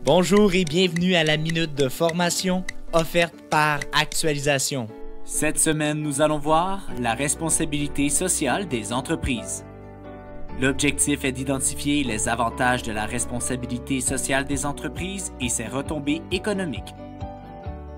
Bonjour et bienvenue à la Minute de formation offerte par Actualisation. Cette semaine, nous allons voir la responsabilité sociale des entreprises. L'objectif est d'identifier les avantages de la responsabilité sociale des entreprises et ses retombées économiques.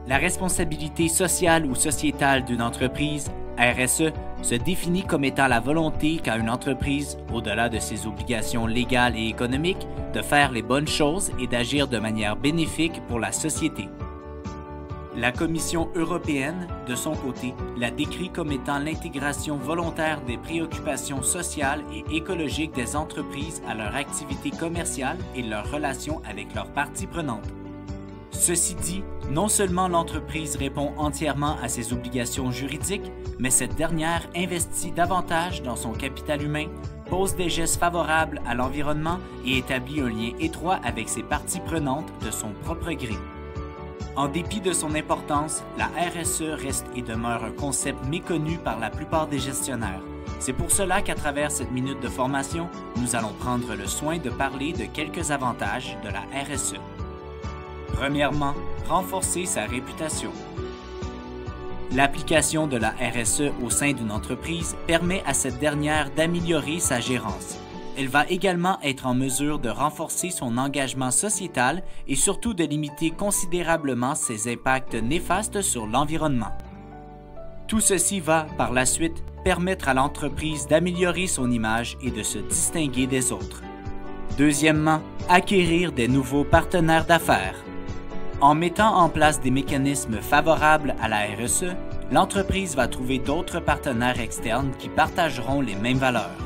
La responsabilité sociale ou sociétale d'une entreprise, RSE, se définit comme étant la volonté qu'a une entreprise, au-delà de ses obligations légales et économiques, de faire les bonnes choses et d'agir de manière bénéfique pour la société. La Commission européenne, de son côté, la décrit comme étant l'intégration volontaire des préoccupations sociales et écologiques des entreprises à leur activité commerciale et leurs relations avec leurs parties prenantes. Ceci dit, non seulement l'entreprise répond entièrement à ses obligations juridiques, mais cette dernière investit davantage dans son capital humain, pose des gestes favorables à l'environnement et établit un lien étroit avec ses parties prenantes de son propre gré. En dépit de son importance, la RSE reste et demeure un concept méconnu par la plupart des gestionnaires. C'est pour cela qu'à travers cette minute de formation, nous allons prendre le soin de parler de quelques avantages de la RSE. Premièrement, renforcer sa réputation. L'application de la RSE au sein d'une entreprise permet à cette dernière d'améliorer sa gérance. Elle va également être en mesure de renforcer son engagement sociétal et surtout de limiter considérablement ses impacts néfastes sur l'environnement. Tout ceci va, par la suite, permettre à l'entreprise d'améliorer son image et de se distinguer des autres. Deuxièmement, acquérir des nouveaux partenaires d'affaires. En mettant en place des mécanismes favorables à la RSE, l'entreprise va trouver d'autres partenaires externes qui partageront les mêmes valeurs.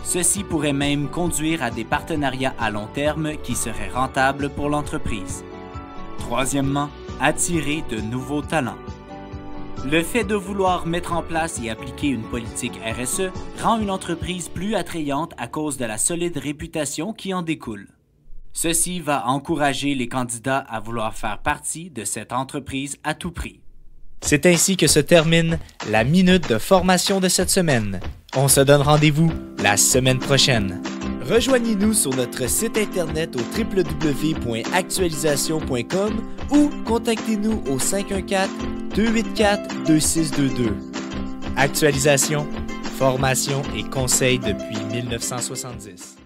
Ceci pourrait même conduire à des partenariats à long terme qui seraient rentables pour l'entreprise. Troisièmement, attirer de nouveaux talents. Le fait de vouloir mettre en place et appliquer une politique RSE rend une entreprise plus attrayante à cause de la solide réputation qui en découle. Ceci va encourager les candidats à vouloir faire partie de cette entreprise à tout prix. C'est ainsi que se termine la Minute de formation de cette semaine. On se donne rendez-vous la semaine prochaine. Rejoignez-nous sur notre site internet au www.actualisation.com ou contactez-nous au 514-284-2622. Actualisation, formation et conseils depuis 1970.